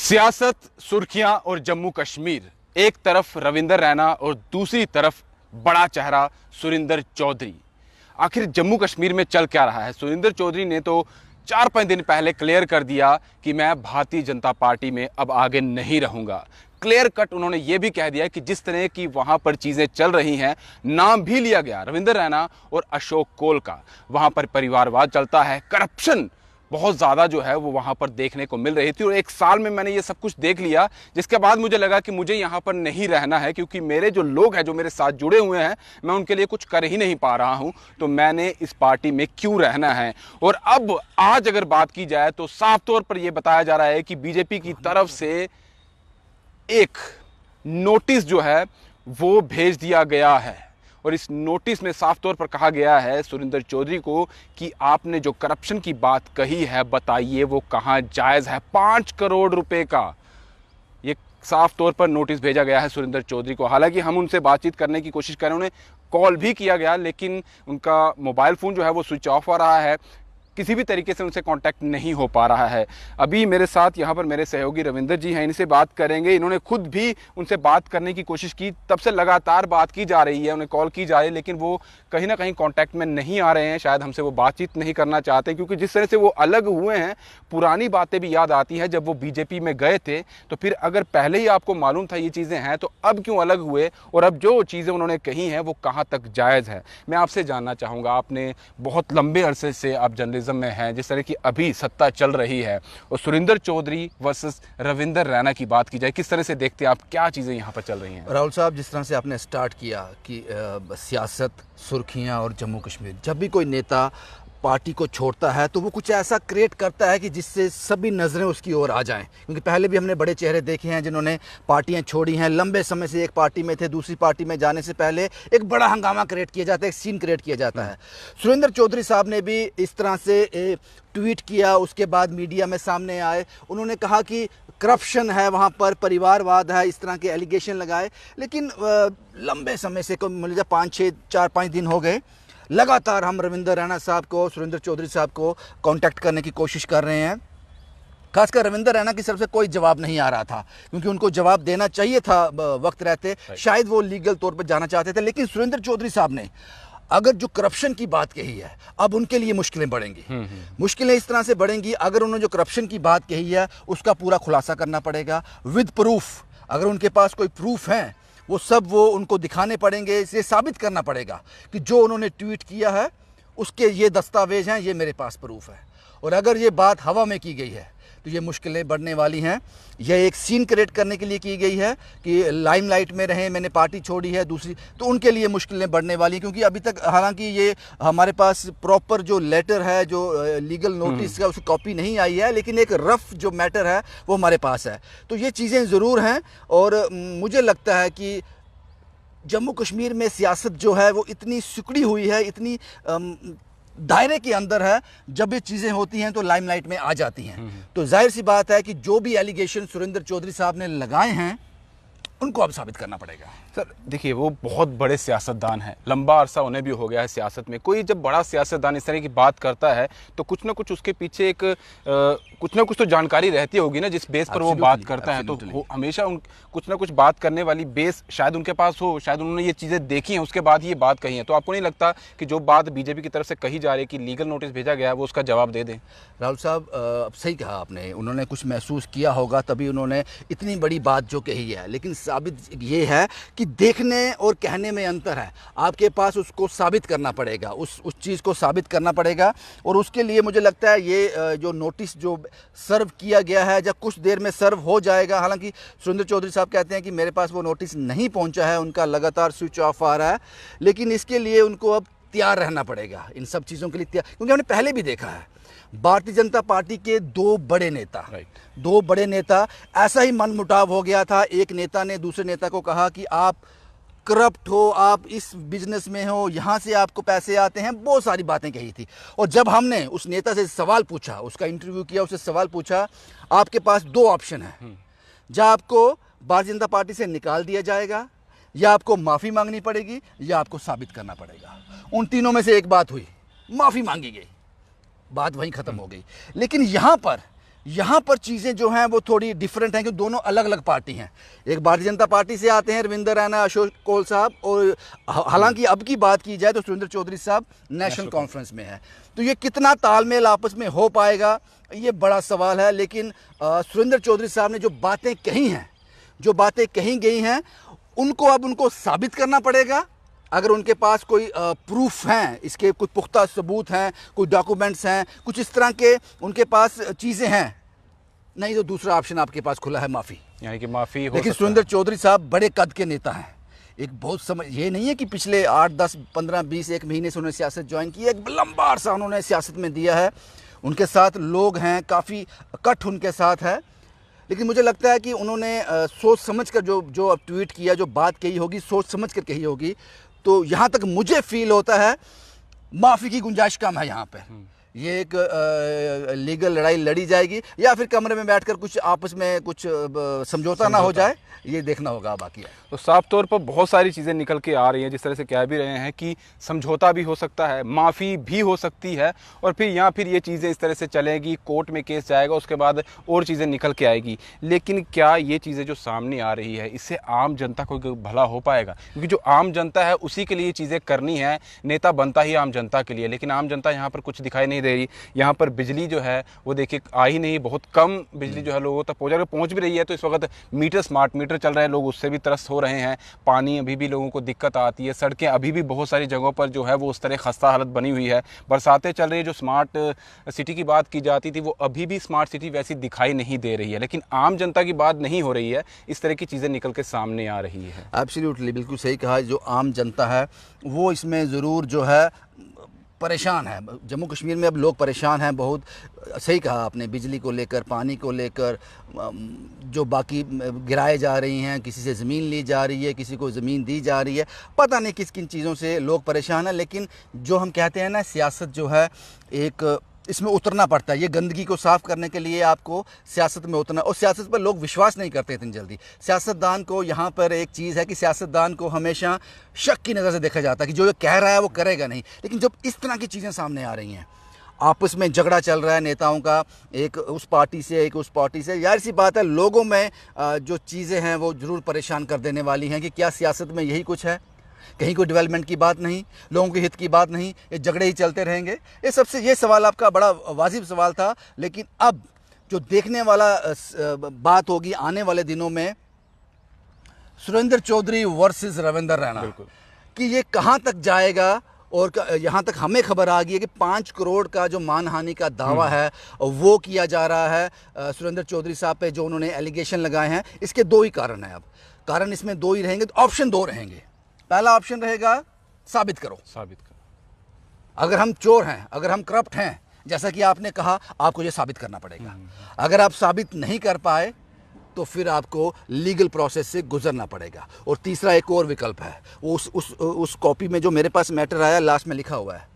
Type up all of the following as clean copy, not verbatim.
सियासत, सुर्खियां और जम्मू कश्मीर। एक तरफ रविंदर रैना और दूसरी तरफ बड़ा चेहरा सुरिंदर चौधरी। आखिर जम्मू कश्मीर में चल क्या रहा है? सुरिंदर चौधरी ने तो 4-5 दिन पहले क्लियर कर दिया कि मैं भारतीय जनता पार्टी में अब आगे नहीं रहूंगा। क्लियर कट उन्होंने ये भी कह दिया कि जिस तरह की वहां पर चीजें चल रही हैं, नाम भी लिया गया रविंदर रैना और अशोक कोल का। वहां पर परिवारवाद चलता है, करप्शन बहुत ज़्यादा जो है वो वहाँ पर देखने को मिल रही थी। और एक साल में मैंने ये सब कुछ देख लिया, जिसके बाद मुझे लगा कि मुझे यहाँ पर नहीं रहना है, क्योंकि मेरे जो लोग हैं जो मेरे साथ जुड़े हुए हैं, मैं उनके लिए कुछ कर ही नहीं पा रहा हूँ। तो मैंने इस पार्टी में क्यों रहना है। और अब आज अगर बात की जाए तो साफ तौर पर यह बताया जा रहा है कि बीजेपी की तरफ से एक नोटिस जो है वो भेज दिया गया है। और इस नोटिस में साफ तौर पर कहा गया है सुरिंदर चौधरी को कि आपने जो करप्शन की बात कही है, बताइए वो कहां जायज़ है। 5 करोड़ रुपए का ये साफ तौर पर नोटिस भेजा गया है सुरिंदर चौधरी को। हालांकि हम उनसे बातचीत करने की कोशिश कर रहे हैं, उन्हें कॉल भी किया गया, लेकिन उनका मोबाइल फ़ोन जो है वो स्विच ऑफ हो रहा है। किसी भी तरीके से उनसे कांटेक्ट नहीं हो पा रहा है। अभी मेरे साथ यहाँ पर मेरे सहयोगी रविंदर जी हैं, इनसे बात करेंगे। इन्होंने खुद भी उनसे बात करने की कोशिश की, तब से लगातार बात की जा रही है, उन्हें कॉल की जा रही है, लेकिन वो कहीं ना कहीं कांटेक्ट में नहीं आ रहे हैं। शायद हमसे वो बातचीत नहीं करना चाहते, क्योंकि जिस तरह से वो अलग हुए हैं, पुरानी बातें भी याद आती हैं। जब वो बीजेपी में गए थे तो फिर अगर पहले ही आपको मालूम था ये चीज़ें हैं, तो अब क्यों अलग हुए, और अब जो चीज़ें उन्होंने कही हैं वो कहाँ तक जायज़ है। मैं आपसे जानना चाहूँगा, आपने बहुत लंबे अरसे से आप जर्नलिज्म में हैं, जिस तरह की अभी सत्ता चल रही है, और सुरिंदर चौधरी वर्सेस रविंदर रैना की बात की जाए, किस तरह से देखते हैं आप, क्या चीज़ें यहाँ पर चल रही हैं? राहुल साहब, जिस तरह से आपने स्टार्ट किया कि सियासत, सुर्खियां और जम्मू कश्मीर, जब भी कोई नेता पार्टी को छोड़ता है तो वो कुछ ऐसा क्रिएट करता है कि जिससे सभी नज़रें उसकी ओर आ जाएं। क्योंकि पहले भी हमने बड़े चेहरे देखे हैं जिन्होंने पार्टियां छोड़ी हैं, लंबे समय से एक पार्टी में थे, दूसरी पार्टी में जाने से पहले एक बड़ा हंगामा क्रिएट किया जाता है, एक सीन क्रिएट किया जाता है। सुरिंदर चौधरी साहब ने भी इस तरह से ट्वीट किया, उसके बाद मीडिया में सामने आए, उन्होंने कहा कि करप्शन है वहाँ पर, परिवारवाद है, इस तरह के एलिगेशन लगाए। लेकिन लंबे समय से, मुझे 4-5 दिन हो गए, लगातार हम रविंदर रैना साहब को, सुरिंदर चौधरी साहब को कांटेक्ट करने की कोशिश कर रहे हैं। खासकर रविंदर रैना की तरफ से कोई जवाब नहीं आ रहा था, क्योंकि उनको जवाब देना चाहिए था वक्त रहते, शायद वो लीगल तौर पर जाना चाहते थे। लेकिन सुरिंदर चौधरी साहब ने अगर जो करप्शन की बात कही है, अब उनके लिए मुश्किलें बढ़ेंगी। मुश्किलें इस तरह से बढ़ेंगी, अगर उन्होंने जो करप्शन की बात कही है उसका पूरा खुलासा करना पड़ेगा विद प्रूफ। अगर उनके पास कोई प्रूफ है वो सब वो उनको दिखाने पड़ेंगे, इसे साबित करना पड़ेगा कि जो उन्होंने ट्वीट किया है उसके ये दस्तावेज हैं, ये मेरे पास प्रूफ है। और अगर ये बात हवा में की गई है तो ये मुश्किलें बढ़ने वाली हैं। यह एक सीन क्रिएट करने के लिए की गई है कि लाइमलाइट में रहें, मैंने पार्टी छोड़ी है दूसरी, तो उनके लिए मुश्किलें बढ़ने वाली हैं। क्योंकि अभी तक हालांकि ये हमारे पास प्रॉपर जो लेटर है, जो लीगल नोटिस का, उसकी कॉपी नहीं आई है, लेकिन एक रफ जो मैटर है वो हमारे पास है। तो ये चीज़ें ज़रूर हैं। और मुझे लगता है कि जम्मू कश्मीर में सियासत जो है वो इतनी सिकुड़ी हुई है, इतनी दायरे के अंदर है, जब ये चीज़ें होती हैं तो लाइमलाइट में आ जाती हैं। तो जाहिर सी बात है कि जो भी एलिगेशन सुरिंदर चौधरी साहब ने लगाए हैं उनको अब साबित करना पड़ेगा। सर देखिए, वो बहुत बड़े सियासतदान हैं, लंबा अरसा उन्हें भी हो गया है सियासत में। कोई जब बड़ा सियासतदान इस तरह की बात करता है तो कुछ ना कुछ उसके पीछे एक कुछ ना कुछ तो जानकारी रहती होगी ना, जिस बेस पर वो बात करता है। तो हमेशा कुछ ना कुछ बात करने वाली बेस शायद उनके पास हो, शायद उन्होंने ये चीज़ें देखी हैं, उसके बाद ये बात कही है। तो आपको नहीं लगता कि जो बात बीजेपी की तरफ से कही जा रही है कि लीगल नोटिस भेजा गया है, वो उसका जवाब दे दें? राहुल साहब, सही कहा आपने, उन्होंने कुछ महसूस किया होगा तभी उन्होंने इतनी बड़ी बात जो कही है। लेकिन साबित ये है कि देखने और कहने में अंतर है। आपके पास उसको साबित करना पड़ेगा, उस चीज़ को साबित करना पड़ेगा। और उसके लिए मुझे लगता है ये जो नोटिस जो सर्व किया गया है, जब कुछ देर में सर्व हो जाएगा। हालांकि सुरिंदर चौधरी साहब कहते हैं कि मेरे पास वो नोटिस नहीं पहुंचा है, उनका लगातार स्विच ऑफ आ रहा है। लेकिन इसके लिए उनको अब तैयार रहना पड़ेगा, इन सब चीज़ों के लिए तैयार, क्योंकि हमने पहले भी देखा है भारतीय जनता पार्टी के दो बड़े नेता ऐसा ही मनमुटाव हो गया था। एक नेता ने दूसरे नेता को कहा कि आप करप्ट हो, आप इस बिजनेस में हो, यहाँ से आपको पैसे आते हैं, बहुत सारी बातें कही थी। और जब हमने उस नेता से सवाल पूछा, उसका इंटरव्यू किया, उससे सवाल पूछा, आपके पास 2 ऑप्शन है, या आपको भारतीय जनता पार्टी से निकाल दिया जाएगा, या आपको माफ़ी मांगनी पड़ेगी, या आपको साबित करना पड़ेगा। उन तीनों में से एक बात हुई, माफ़ी मांगी गई, बात वहीं ख़त्म हो गई। लेकिन यहाँ पर यहाँ पर चीज़ें जो हैं वो थोड़ी डिफरेंट हैं, क्योंकि दोनों अलग अलग पार्टी हैं। एक भारतीय जनता पार्टी से आते हैं रविंदर रैना, अशोक कौल साहब, और हालांकि अब की बात की जाए तो सुरेंद्र चौधरी साहब नेशनल कॉन्फ्रेंस में है। तो ये कितना तालमेल आपस में हो पाएगा, ये बड़ा सवाल है। लेकिन सुरेंद्र चौधरी साहब ने जो बातें कही हैं, जो बातें कही गई हैं, उनको साबित करना पड़ेगा। अगर उनके पास कोई प्रूफ हैं, इसके कुछ पुख्ता सबूत हैं, कुछ डॉक्यूमेंट्स हैं, कुछ इस तरह के उनके पास चीज़ें हैं, नहीं तो दूसरा ऑप्शन आपके पास खुला है, माफ़ी। यानी कि माफ़ी हो लेकिन सकता सुरेंद्र है। चौधरी साहब बड़े कद के नेता हैं। एक बहुत समय ये नहीं है कि पिछले 8, 10, 15, 20 एक महीने से उन्होंने सियासत ज्वाइन की है, एक लंबा अरसा उन्होंने सियासत में दिया है। उनके साथ लोग हैं, काफ़ी कट उनके साथ है। लेकिन मुझे लगता है कि उन्होंने सोच समझ कर जो अब ट्वीट किया, जो बात कही होगी, सोच समझ कर कही होगी। तो यहाँ तक मुझे फील होता है माफ़ी की गुंजाइश कम है यहाँ पर। ये एक लीगल लड़ाई लड़ी जाएगी, या फिर कमरे में बैठकर कुछ आपस में कुछ समझौता ना हो जाए, ये देखना होगा बाकी। तो साफ तौर पर बहुत सारी चीज़ें निकल के आ रही हैं, जिस तरह से कह भी रहे हैं कि समझौता भी हो सकता है, माफ़ी भी हो सकती है, और फिर ये चीज़ें इस तरह से चलेगी, कोर्ट में केस जाएगा, उसके बाद और चीज़ें निकल के आएगी। लेकिन क्या ये चीज़ें जो सामने आ रही है, इससे आम जनता को भला हो पाएगा? क्योंकि जो आम जनता है उसी के लिए चीज़ें करनी है, नेता बनता ही आम जनता के लिए, लेकिन आम जनता यहाँ पर कुछ दिखाई नहीं दे रही। यहाँ पर बिजली जो है वो देखिए आ ही नहीं, बहुत कम बिजली जो है लोगों तक पहुँच भी रही है। तो इस वक्त मीटर, स्मार्ट मीटर चल रहे हैं, लोग उससे भी त्रस्त हो रहे हैं। पानी अभी भी लोगों को दिक्कत आती है, सड़कें अभी भी बहुत सारी जगहों पर जो है वो उस तरह खस्ता हालत बनी हुई है। बरसातें चल रही है, जो स्मार्ट सिटी की बात की जाती थी वो अभी भी स्मार्ट सिटी वैसी दिखाई नहीं दे रही है। लेकिन आम जनता की बात नहीं हो रही है, इस तरह की चीज़ें निकल के सामने आ रही है। एब्सोल्युटली, बिल्कुल सही कहा। जो आम जनता है वो इसमें ज़रूर जो है परेशान है। जम्मू कश्मीर में अब लोग परेशान हैं बहुत। सही कहा आपने, बिजली को लेकर, पानी को लेकर, जो बाकी गिराए जा रही हैं, किसी से ज़मीन ली जा रही है, किसी को ज़मीन दी जा रही है, पता नहीं किन चीज़ों से लोग परेशान हैं। लेकिन जो हम कहते हैं ना, सियासत जो है एक इसमें उतरना पड़ता है। ये गंदगी को साफ़ करने के लिए आपको सियासत में उतरना, और सियासत पर लोग विश्वास नहीं करते इतनी जल्दी। सियासतदान को यहाँ पर एक चीज़ है कि सियासतदान को हमेशा शक की नज़र से देखा जाता है कि जो ये कह रहा है वो करेगा नहीं। लेकिन जब इस तरह की चीज़ें सामने आ रही हैं, आपस में झगड़ा चल रहा है नेताओं का, एक उस पार्टी से एक उस पार्टी से, यार सी बात है, लोगों में जो चीज़ें हैं वो ज़रूर परेशान कर देने वाली हैं कि क्या सियासत में यही कुछ है? कहीं कोई डेवलपमेंट की बात नहीं, लोगों के हित की बात नहीं, ये झगड़े ही चलते रहेंगे। ये सवाल आपका बड़ा वाजिब सवाल था। लेकिन अब जो देखने वाला बात होगी आने वाले दिनों में, सुरेंद्र चौधरी वर्सेस रविंदर रैना, कि ये कहाँ तक जाएगा। और यहाँ तक हमें खबर आ गई है कि 5 करोड़ का जो मानहानि का दावा है वो किया जा रहा है सुरेंद्र चौधरी साहब पे, जो उन्होंने एलिगेशन लगाए हैं। इसके 2 ही कारण हैं। अब कारण इसमें 2 ही रहेंगे, ऑप्शन 2 रहेंगे। पहला ऑप्शन रहेगा साबित करो। अगर हम चोर हैं, अगर हम करप्ट हैं, जैसा कि आपने कहा, आपको ये साबित करना पड़ेगा। अगर आप साबित नहीं कर पाए तो फिर आपको लीगल प्रोसेस से गुजरना पड़ेगा। और तीसरा एक और विकल्प है, उस कॉपी में जो मेरे पास मैटर आया, लास्ट में लिखा हुआ है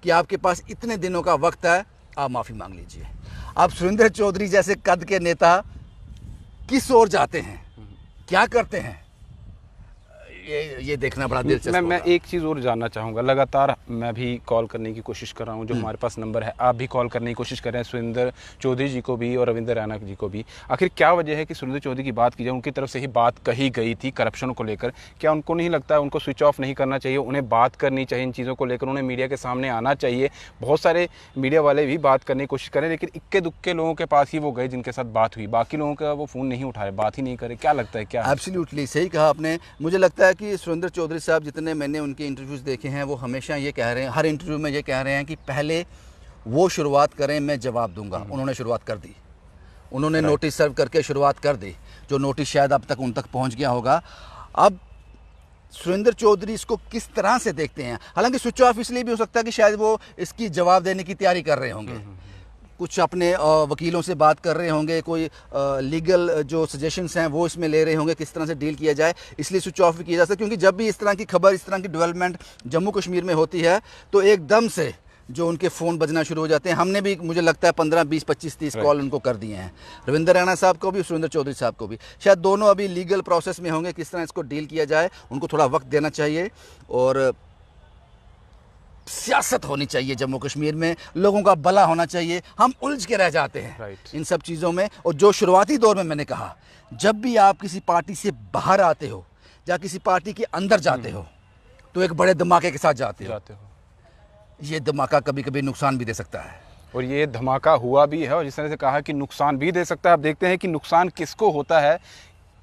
कि आपके पास इतने दिनों का वक्त है, आप माफ़ी मांग लीजिए। अब सुरेंद्र चौधरी जैसे कद के नेता किस ओर जाते हैं, क्या करते हैं, ये देखना बड़ा दिलचस्प। मैं एक चीज़ और जानना चाहूँगा। लगातार मैं भी कॉल करने की कोशिश कर रहा हूँ, जो हमारे पास नंबर है, आप भी कॉल करने की कोशिश कर रहे हैं सुरेंद्र चौधरी जी को भी और रविंदर रैना जी को भी। आखिर क्या वजह है कि सुरेंद्र चौधरी की बात की जाए, उनकी तरफ से ही बात कही गई थी करप्शन को लेकर, क्या उनको नहीं लगता है उनको स्विच ऑफ नहीं करना चाहिए, उन्हें बात करनी चाहिए इन चीज़ों को लेकर, उन्हें मीडिया के सामने आना चाहिए? बहुत सारे मीडिया वाले भी बात करने की कोशिश करें, लेकिन इक्के दुक्के लोगों के पास ही वो गए जिनके साथ बात हुई, बाकी लोगों का वो फ़ोन नहीं उठा रहे, बात ही नहीं करे। क्या लगता है, क्या? एब्सोल्युटली सही कहा आपने। मुझे लगता है कि सुरेंद्र चौधरी साहब, जितने मैंने उनके इंटरव्यूज़ देखे हैं, वो हमेशा ये कह रहे हैं, हर इंटरव्यू में ये कह रहे हैं कि पहले वो शुरुआत करें, मैं जवाब दूंगा। उन्होंने शुरुआत कर दी, उन्होंने नोटिस सर्व करके शुरुआत कर दी, जो नोटिस शायद अब तक उन तक पहुंच गया होगा। अब सुरेंद्र चौधरी इसको किस तरह से देखते हैं? हालांकि स्विच ऑफ इसलिए भी हो सकता है कि शायद वो इसकी जवाब देने की तैयारी कर रहे होंगे, कुछ अपने वकीलों से बात कर रहे होंगे, कोई लीगल जो सजेशंस हैं वो इसमें ले रहे होंगे, किस तरह से डील किया जाए, इसलिए स्विच ऑफ भी किया जा सकता है। क्योंकि जब भी इस तरह की खबर, इस तरह की डेवलपमेंट जम्मू कश्मीर में होती है, तो एकदम से जो उनके फ़ोन बजना शुरू हो जाते हैं। हमने भी, मुझे लगता है 15, 20, 25, 30 कॉल उनको कर दिए हैं, रविंदर रैना साहब को भी, सुरेंद्र चौधरी साहब को भी। शायद दोनों अभी लीगल प्रोसेस में होंगे, किस तरह इसको डील किया जाए, उनको थोड़ा वक्त देना चाहिए। और सियासत होनी चाहिए जम्मू कश्मीर में, लोगों का भला होना चाहिए। हम उलझ के रह जाते हैं Right. इन सब चीज़ों में। और जो शुरुआती दौर में मैंने कहा, जब भी आप किसी पार्टी से बाहर आते हो या किसी पार्टी के अंदर जाते हो तो एक बड़े धमाके के साथ जाते हो। ये धमाका कभी कभी नुकसान भी दे सकता है, और ये धमाका हुआ भी है, और जिस तरह से कहा कि नुकसान भी दे सकता है। अब देखते हैं कि नुकसान किसको होता है,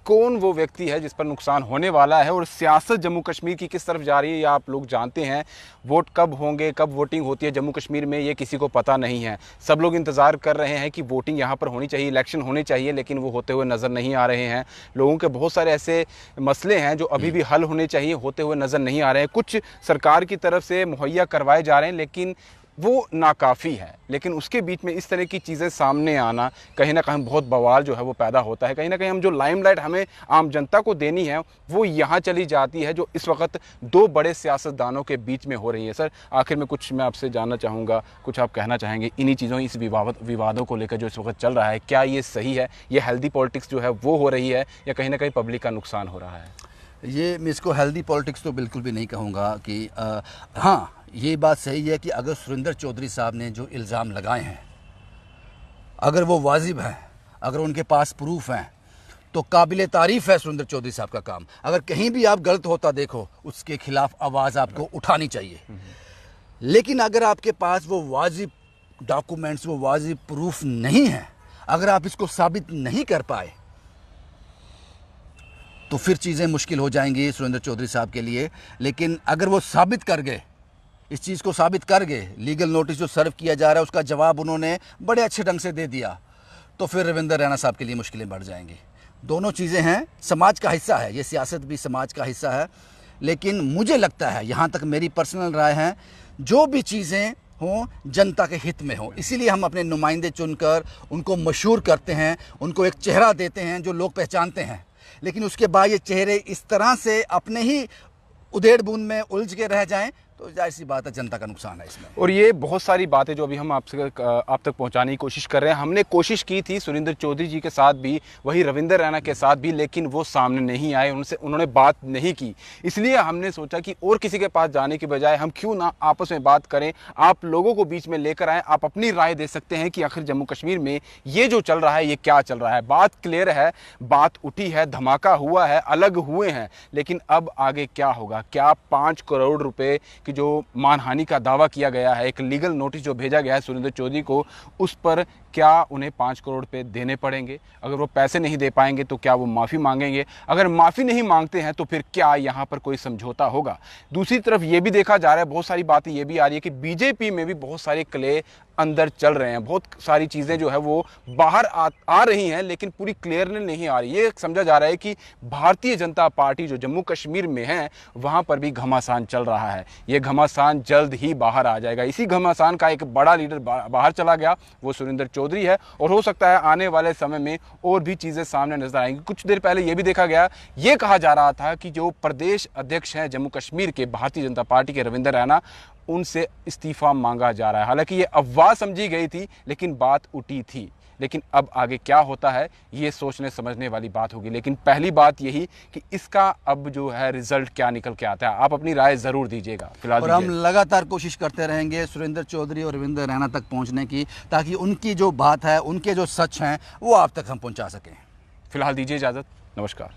कौन वो व्यक्ति है जिस पर नुकसान होने वाला है, और सियासत जम्मू कश्मीर की किस तरफ जा रही है, ये आप लोग जानते हैं। वोट कब होंगे, कब वोटिंग होती है जम्मू कश्मीर में, ये किसी को पता नहीं है। सब लोग इंतज़ार कर रहे हैं कि वोटिंग यहाँ पर होनी चाहिए, इलेक्शन होने चाहिए, लेकिन वो होते हुए नज़र नहीं आ रहे हैं। लोगों के बहुत सारे ऐसे मसले हैं जो अभी भी हल होने चाहिए, होते हुए नज़र नहीं आ रहे हैं। कुछ सरकार की तरफ से मुहैया करवाए जा रहे हैं, लेकिन वो नाकाफ़ी है। लेकिन उसके बीच में इस तरह की चीज़ें सामने आना कहीं ना कहीं बहुत बवाल जो है वो पैदा होता है। कहीं ना कहीं हम जो लाइमलाइट हमें आम जनता को देनी है वो यहाँ चली जाती है, जो इस वक्त दो बड़े सियासतदानों के बीच में हो रही है। सर, आखिर में कुछ मैं आपसे जानना चाहूँगा, कुछ आप कहना चाहेंगे इन्हीं चीज़ों, इस विवादों को लेकर जो इस वक्त चल रहा है, क्या ये सही है, ये हेल्दी पॉलिटिक्स जो है वो हो रही है, या कहीं ना कहीं पब्लिक का नुकसान हो रहा है? ये मैं इसको हेल्दी पॉलिटिक्स तो बिल्कुल भी नहीं कहूँगा कि हाँ, ये बात सही है कि अगर सुरेंद्र चौधरी साहब ने जो इल्ज़ाम लगाए हैं, अगर वो वाजिब हैं, अगर उनके पास प्रूफ हैं, तो काबिल तारीफ़ है सुरेंद्र चौधरी साहब का काम। अगर कहीं भी आप गलत होता देखो, उसके खिलाफ आवाज़ आपको उठानी चाहिए। लेकिन अगर आपके पास वो वाजिब डॉक्यूमेंट्स, वो वाजिब प्रूफ नहीं है, अगर आप इसको साबित नहीं कर पाए, तो फिर चीज़ें मुश्किल हो जाएंगी सुरेंद्र चौधरी साहब के लिए। लेकिन अगर वो साबित कर गए, इस चीज़ को साबित कर गए, लीगल नोटिस जो सर्व किया जा रहा है उसका जवाब उन्होंने बड़े अच्छे ढंग से दे दिया, तो फिर रविंदर रैना साहब के लिए मुश्किलें बढ़ जाएंगी। दोनों चीज़ें हैं, समाज का हिस्सा है, ये सियासत भी समाज का हिस्सा है। लेकिन मुझे लगता है, यहाँ तक मेरी पर्सनल राय है, जो भी चीज़ें हों जनता के हित में हों, इसीलिए हम अपने नुमाइंदे चुनकर उनको मशहूर करते हैं, उनको एक चेहरा देते हैं जो लोग पहचानते हैं। लेकिन उसके बाद ये चेहरे इस तरह से अपने ही उधेड़ बूंद में उलझ के रह जाएं, तो जाहिर सी बात है जनता का नुकसान है इसमें। और ये बहुत सारी बातें जो अभी हम आप तक पहुंचाने की कोशिश कर रहे हैं, हमने कोशिश की थी सुरेंद्र चौधरी जी के साथ भी, वही रविंदर रैना के साथ भी, लेकिन वो सामने नहीं आए, उन्होंने बात नहीं की। इसलिए हमने सोचा कि और किसी के पास जाने की बजाय हम क्यों ना आपस में बात करें, आप लोगों को बीच में लेकर आएँ, आप अपनी राय दे सकते हैं कि आखिर जम्मू कश्मीर में ये जो चल रहा है ये क्या चल रहा है। बात क्लियर है, बात उठी है, धमाका हुआ है, अलग हुए हैं, लेकिन अब आगे क्या होगा? क्या 5 करोड़ रुपए की जो मानहानि का दावा किया गया है, एक लीगल नोटिस जो भेजा गया है सुरेंद्र चौधरी को, उस पर क्या उन्हें 5 करोड़ रुपए देने पड़ेंगे? अगर वो पैसे नहीं दे पाएंगे तो क्या वो माफ़ी मांगेंगे? अगर माफ़ी नहीं मांगते हैं तो फिर क्या यहाँ पर कोई समझौता होगा? दूसरी तरफ ये भी देखा जा रहा है, बहुत सारी बातें ये भी आ रही है कि बीजेपी में भी बहुत सारे क्ले अंदर चल रहे हैं, बहुत सारी चीज़ें जो है वो बाहर आ रही हैं, लेकिन पूरी क्लियर नहीं आ रही। ये समझा जा रहा है कि भारतीय जनता पार्टी जो जम्मू कश्मीर में है वहाँ पर भी घमासान चल रहा है। ये घमासान जल्द ही बाहर आ जाएगा। इसी घमासान का एक बड़ा लीडर बाहर चला गया, वो सुरेंद्र चौधरी है, और हो सकता है आने वाले समय में और भी चीज़ें सामने नजर आएंगी। कुछ देर पहले ये भी देखा गया, ये कहा जा रहा था कि जो प्रदेश अध्यक्ष हैं जम्मू कश्मीर के भारतीय जनता पार्टी के रविंदर रैना, उनसे इस्तीफा मांगा जा रहा है। हालांकि ये अफवाह समझी गई थी, लेकिन बात उठी थी। लेकिन अब आगे क्या होता है ये सोचने समझने वाली बात होगी। लेकिन पहली बात यही कि इसका अब जो है रिजल्ट क्या निकल के आता है, आप अपनी राय ज़रूर दीजिएगा। फिलहाल और हम लगातार कोशिश करते रहेंगे सुरेंद्र चौधरी और रविंदर रैना तक पहुंचने की, ताकि उनकी जो बात है, उनके जो सच हैं, वो आप तक हम पहुंचा सकें। फिलहाल दीजिए इजाज़त। नमस्कार।